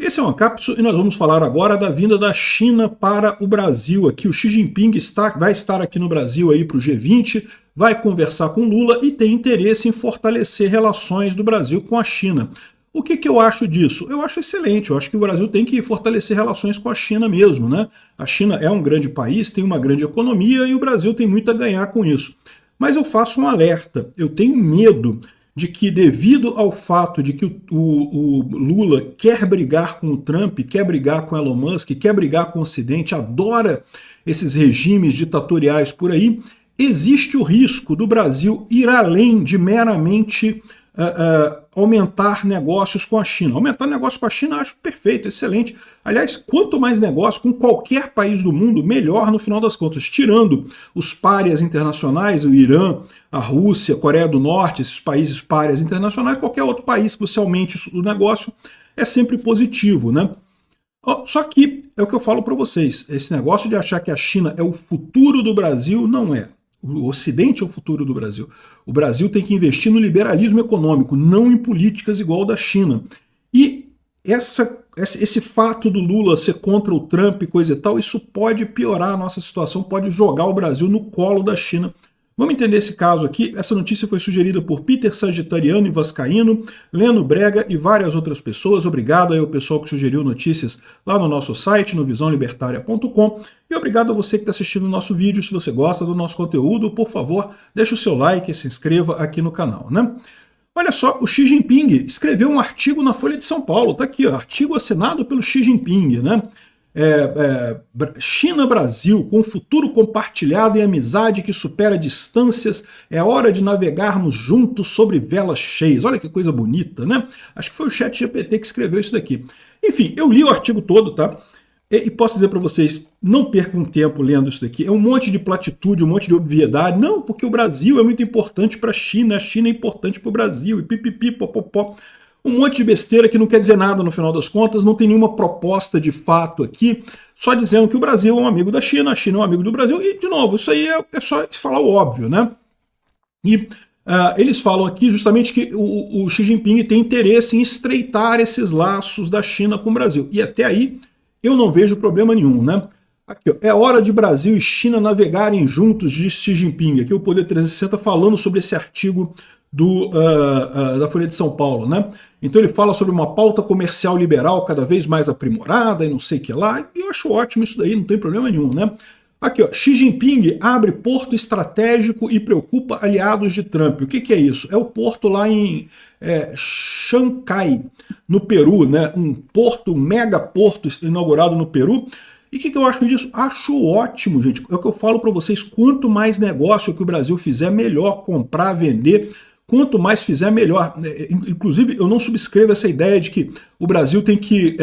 esse é uma cápsula e nós vamos falar agora da vinda da China para o Brasil. Aqui o Xi Jinping vai estar aqui no Brasil para o G20, vai conversar com Lula e tem interesse em fortalecer relações do Brasil com a China. O que eu acho disso? Eu acho excelente, eu acho que o Brasil tem que fortalecer relações com a China mesmo, né? A China é um grande país, tem uma grande economia e o Brasil tem muito a ganhar com isso. Mas eu faço um alerta, eu tenho medo de que, devido ao fato de que o Lula quer brigar com o Trump, quer brigar com Elon Musk, quer brigar com o Ocidente, adora esses regimes ditatoriais por aí, existe o risco do Brasil ir além de meramente aumentar negócios com a China. Aumentar negócios com a China eu acho perfeito, excelente. Aliás, quanto mais negócio com qualquer país do mundo, melhor no final das contas. Tirando os párias internacionais, o Irã, a Rússia, a Coreia do Norte, esses países párias internacionais, qualquer outro país que você aumente o negócio é sempre positivo, né? Só que é o que eu falo para vocês, esse negócio de achar que a China é o futuro do Brasil, não é. O Ocidente é o futuro do Brasil. O Brasil tem que investir no liberalismo econômico, não em políticas igual da China. E esse fato do Lula ser contra o Trump e coisa e tal, isso pode piorar a nossa situação, pode jogar o Brasil no colo da China. Vamos entender esse caso aqui. Essa notícia foi sugerida por Peter Sagitariano e Vascaíno, Leno Brega e várias outras pessoas. Obrigado aí ao pessoal que sugeriu notícias lá no nosso site, no visãolibertaria.com. E obrigado a você que está assistindo o nosso vídeo. Se você gosta do nosso conteúdo, por favor, deixe o seu like e se inscreva aqui no canal, né? Olha só, o Xi Jinping escreveu um artigo na Folha de São Paulo. Está aqui, ó, artigo assinado pelo Xi Jinping, né? China-Brasil, com um futuro compartilhado em amizade que supera distâncias, é hora de navegarmos juntos sobre velas cheias. Olha que coisa bonita, né? Acho que foi o ChatGPT que escreveu isso daqui. Enfim, eu li o artigo todo, tá? E posso dizer para vocês, não percam tempo lendo isso daqui. É um monte de platitude, um monte de obviedade. Não, porque o Brasil é muito importante para a China é importante para o Brasil, e pipipi, popopó. Um monte de besteira que não quer dizer nada no final das contas, não tem nenhuma proposta de fato aqui, só dizendo que o Brasil é um amigo da China, a China é um amigo do Brasil, e, de novo, isso aí é só falar o óbvio, né? E eles falam aqui justamente que o Xi Jinping tem interesse em estreitar esses laços da China com o Brasil, e até aí eu não vejo problema nenhum, né? Aqui, ó, é hora de Brasil e China navegarem juntos, diz Xi Jinping. Aqui o Poder 360 falando sobre esse artigo da Folha de São Paulo, né? Então ele fala sobre uma pauta comercial liberal cada vez mais aprimorada e não sei o que lá, e eu acho ótimo isso daí, não tem problema nenhum, né? Aqui, ó, Xi Jinping abre porto estratégico e preocupa aliados de Trump. O que é isso? É o porto lá em Xangai, no Peru, né? Um mega porto inaugurado no Peru. E o que eu acho disso? Acho ótimo, gente. É o que eu falo para vocês, quanto mais negócio que o Brasil fizer, melhor comprar, vender. Quanto mais fizer, melhor. Inclusive, eu não subscrevo essa ideia de que o Brasil tem que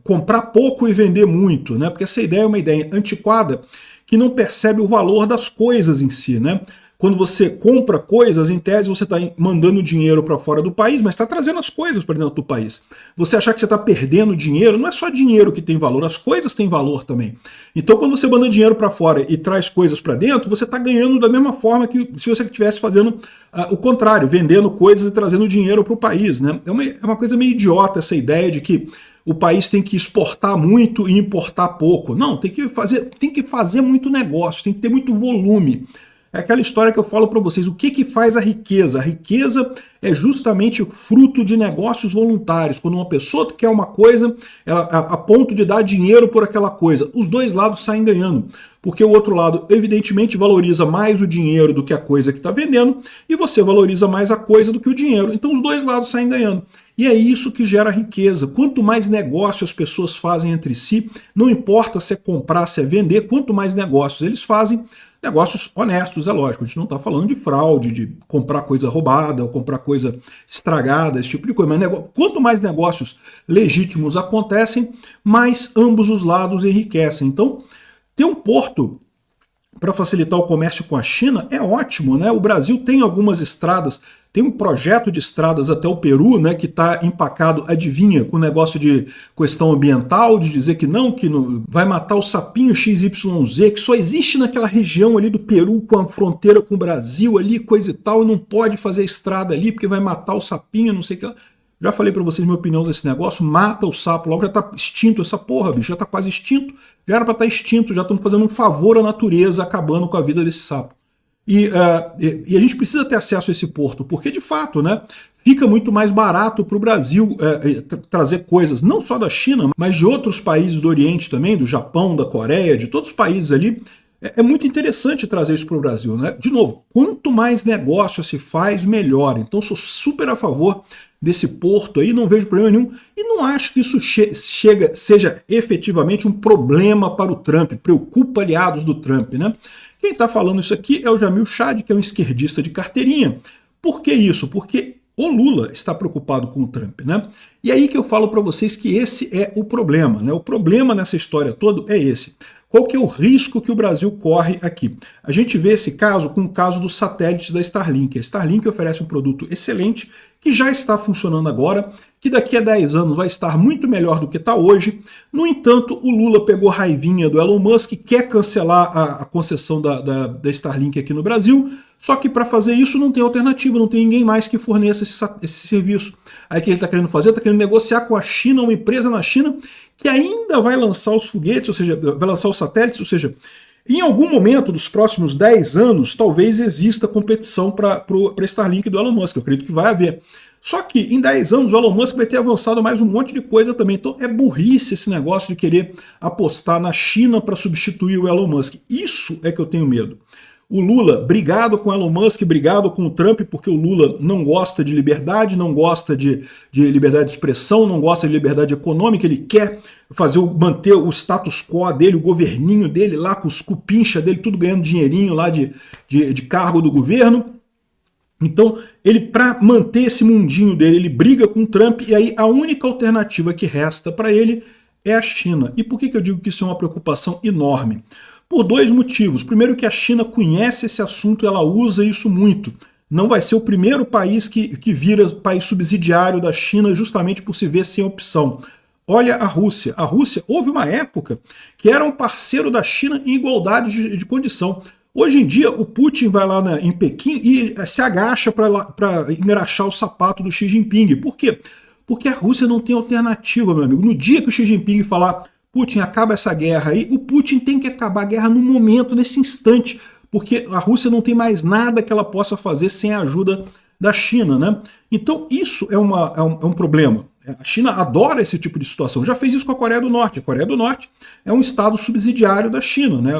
comprar pouco e vender muito, né? Porque essa ideia é uma ideia antiquada que não percebe o valor das coisas em si, né? Quando você compra coisas, em tese você está mandando dinheiro para fora do país, mas está trazendo as coisas para dentro do país. Você achar que você está perdendo dinheiro, não é só dinheiro que tem valor, as coisas têm valor também. Então quando você manda dinheiro para fora e traz coisas para dentro, você está ganhando da mesma forma que se você estivesse fazendo o contrário, vendendo coisas e trazendo dinheiro para o país, né? É uma coisa meio idiota essa ideia de que o país tem que exportar muito e importar pouco. Não, tem que fazer muito negócio, tem que ter muito volume. É aquela história que eu falo para vocês, o que faz a riqueza? A riqueza é justamente fruto de negócios voluntários. Quando uma pessoa quer uma coisa, a ponto de dar dinheiro por aquela coisa, os dois lados saem ganhando. Porque o outro lado, evidentemente, valoriza mais o dinheiro do que a coisa que está vendendo, e você valoriza mais a coisa do que o dinheiro. Então os dois lados saem ganhando. E é isso que gera riqueza. Quanto mais negócio as pessoas fazem entre si, não importa se é comprar, se é vender, quanto mais negócios eles fazem, negócios honestos, é lógico, a gente não está falando de fraude, de comprar coisa roubada, ou comprar coisa estragada, esse tipo de coisa, mas quanto mais negócios legítimos acontecem, mais ambos os lados enriquecem. Então, ter um porto para facilitar o comércio com a China é ótimo, né? O Brasil tem algumas estradas, tem um projeto de estradas até o Peru, né, que está empacado, adivinha, com o negócio de questão ambiental, de dizer que não vai matar o sapinho XYZ, que só existe naquela região ali do Peru, com a fronteira com o Brasil ali, coisa e tal, e não pode fazer estrada ali, porque vai matar o sapinho, não sei o que lá. Já falei para vocês minha opinião desse negócio, mata o sapo logo, já está extinto essa porra, bicho, já está quase extinto, já era para estar extinto, já estamos fazendo um favor à natureza, acabando com a vida desse sapo. E a gente precisa ter acesso a esse porto, porque de fato, né, fica muito mais barato para o Brasil trazer coisas, não só da China, mas de outros países do Oriente também, do Japão, da Coreia, de todos os países ali. É muito interessante trazer isso para o Brasil, né? De novo, quanto mais negócio se faz, melhor. Então sou super a favor desse porto aí, não vejo problema nenhum, e não acho que isso seja efetivamente um problema para o Trump, preocupa aliados do Trump, né? Quem está falando isso aqui é o Jamil Chad, que é um esquerdista de carteirinha. Por que isso? Porque o Lula está preocupado com o Trump, né? E aí que eu falo para vocês que esse é o problema, né? O problema nessa história toda é esse. Qual que é o risco que o Brasil corre aqui? A gente vê esse caso com o caso dos satélites da Starlink. A Starlink oferece um produto excelente, que já está funcionando agora, que daqui a 10 anos vai estar muito melhor do que está hoje. No entanto, o Lula pegou raivinha do Elon Musk, quer cancelar a concessão da Starlink aqui no Brasil, só que para fazer isso não tem alternativa, não tem ninguém mais que forneça esse serviço. Aí o que ele está querendo fazer? Está querendo negociar com a China, uma empresa na China, que ainda vai lançar os foguetes, ou seja, vai lançar os satélites, ou seja, em algum momento dos próximos 10 anos, talvez exista competição para a Starlink do Elon Musk, eu acredito que vai haver. Só que em 10 anos o Elon Musk vai ter avançado mais um monte de coisa também, então é burrice esse negócio de querer apostar na China para substituir o Elon Musk. Isso é que eu tenho medo. O Lula, brigado com o Elon Musk, brigado com o Trump, porque o Lula não gosta de liberdade, não gosta de liberdade de expressão, não gosta de liberdade econômica, ele quer manter o status quo dele, o governinho dele lá, com os cupincha dele, tudo ganhando dinheirinho lá de cargo do governo. Então, ele, para manter esse mundinho dele, ele briga com o Trump, e aí a única alternativa que resta para ele é a China. E por que eu digo que isso é uma preocupação enorme? Por dois motivos. Primeiro que a China conhece esse assunto, ela usa isso muito. Não vai ser o primeiro país que vira país subsidiário da China justamente por se ver sem opção. Olha a Rússia. A Rússia, houve uma época que era um parceiro da China em igualdade de condição. Hoje em dia, o Putin vai lá em Pequim e se agacha para engraxar o sapato do Xi Jinping. Por quê? Porque a Rússia não tem alternativa, meu amigo. No dia que o Xi Jinping falar Putin, acaba essa guerra aí, o Putin tem que acabar a guerra no momento, nesse instante, porque a Rússia não tem mais nada que ela possa fazer sem a ajuda da China, né? Então isso é um problema. A China adora esse tipo de situação, já fez isso com a Coreia do Norte. A Coreia do Norte é um estado subsidiário da China, né?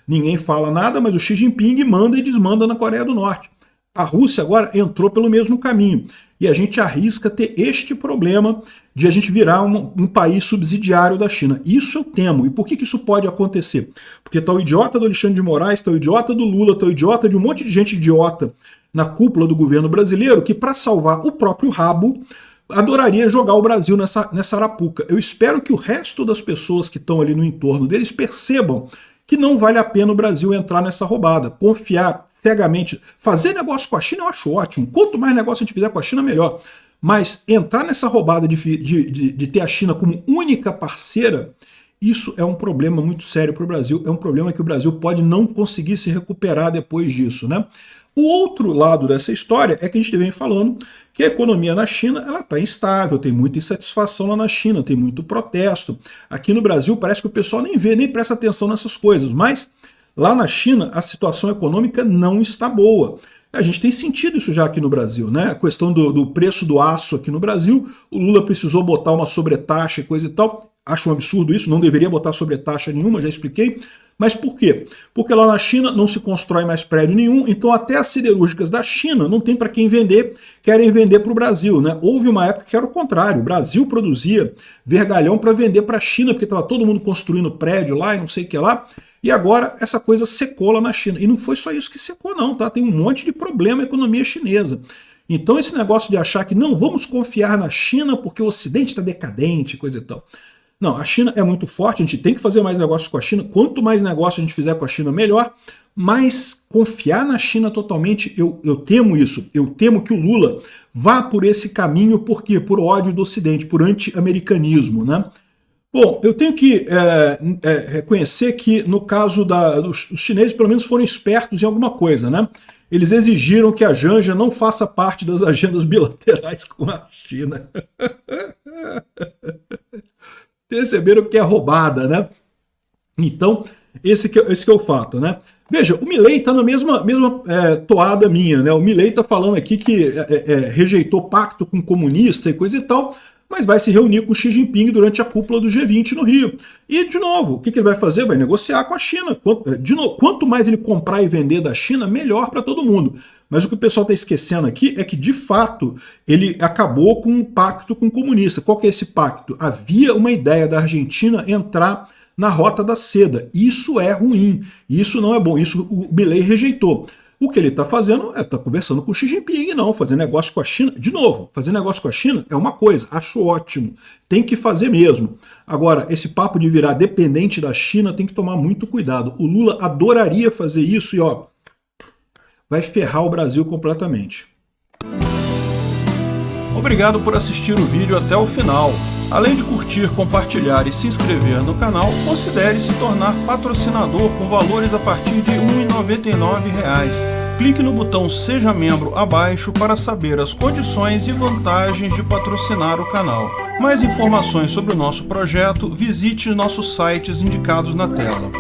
Ninguém fala nada, mas o Xi Jinping manda e desmanda na Coreia do Norte. A Rússia agora entrou pelo mesmo caminho. E a gente arrisca ter este problema de a gente virar um país subsidiário da China. Isso eu temo. E por que isso pode acontecer? Porque está o idiota do Alexandre de Moraes, está o idiota do Lula, está o idiota de um monte de gente idiota na cúpula do governo brasileiro que, para salvar o próprio rabo, adoraria jogar o Brasil nessa arapuca. Eu espero que o resto das pessoas que estão ali no entorno deles percebam que não vale a pena o Brasil entrar nessa roubada, confiar cegamente. Fazer negócio com a China eu acho ótimo. Quanto mais negócio a gente fizer com a China, melhor. Mas entrar nessa roubada de ter a China como única parceira, isso é um problema muito sério para o Brasil. É um problema que o Brasil pode não conseguir se recuperar depois disso, né? O outro lado dessa história é que a gente vem falando que a economia na China ela está instável, tem muita insatisfação lá na China, tem muito protesto. Aqui no Brasil parece que o pessoal nem vê, nem presta atenção nessas coisas, mas lá na China, a situação econômica não está boa. A gente tem sentido isso já aqui no Brasil, né? A questão do preço do aço aqui no Brasil, o Lula precisou botar uma sobretaxa e coisa e tal. Acho um absurdo isso, não deveria botar sobretaxa nenhuma, já expliquei. Mas por quê? Porque lá na China não se constrói mais prédio nenhum, então até as siderúrgicas da China não tem para quem vender, querem vender para o Brasil, né? Houve uma época que era o contrário, o Brasil produzia vergalhão para vender para a China, porque estava todo mundo construindo prédio lá e não sei o que lá. E agora essa coisa secou lá na China. E não foi só isso que secou não, tá? Tem um monte de problema na economia chinesa. Então esse negócio de achar que não, vamos confiar na China porque o Ocidente está decadente, coisa e tal. Não, a China é muito forte, a gente tem que fazer mais negócios com a China. Quanto mais negócio a gente fizer com a China, melhor. Mas confiar na China totalmente, eu temo isso. Eu temo que o Lula vá por esse caminho, por quê? Por ódio do Ocidente, por anti-americanismo, né? Bom, eu tenho que reconhecer que no caso os chineses pelo menos foram espertos em alguma coisa, né? Eles exigiram que a Janja não faça parte das agendas bilaterais com a China. Perceberam que é roubada, né? Então, esse que é o fato, né? Veja, o Milei está na mesma toada minha, né? O Milei está falando aqui que rejeitou pacto com comunista e coisa e tal, mas vai se reunir com Xi Jinping durante a cúpula do G20 no Rio. E, de novo, o que ele vai fazer? Vai negociar com a China. Quanto mais ele comprar e vender da China, melhor para todo mundo. Mas o que o pessoal está esquecendo aqui é que, de fato, ele acabou com um pacto com o comunista. Qual que é esse pacto? Havia uma ideia da Argentina entrar na rota da seda. Isso é ruim, isso não é bom, isso o Milei rejeitou. O que ele está fazendo está conversando com o Xi Jinping, não, fazer negócio com a China. De novo, fazer negócio com a China é uma coisa, acho ótimo, tem que fazer mesmo. Agora, esse papo de virar dependente da China tem que tomar muito cuidado. O Lula adoraria fazer isso e ó, vai ferrar o Brasil completamente. Obrigado por assistir o vídeo até o final. Além de curtir, compartilhar e se inscrever no canal, considere se tornar patrocinador com valores a partir de R$ 1,99. Clique no botão Seja Membro abaixo para saber as condições e vantagens de patrocinar o canal. Mais informações sobre o nosso projeto, visite nossos sites indicados na tela.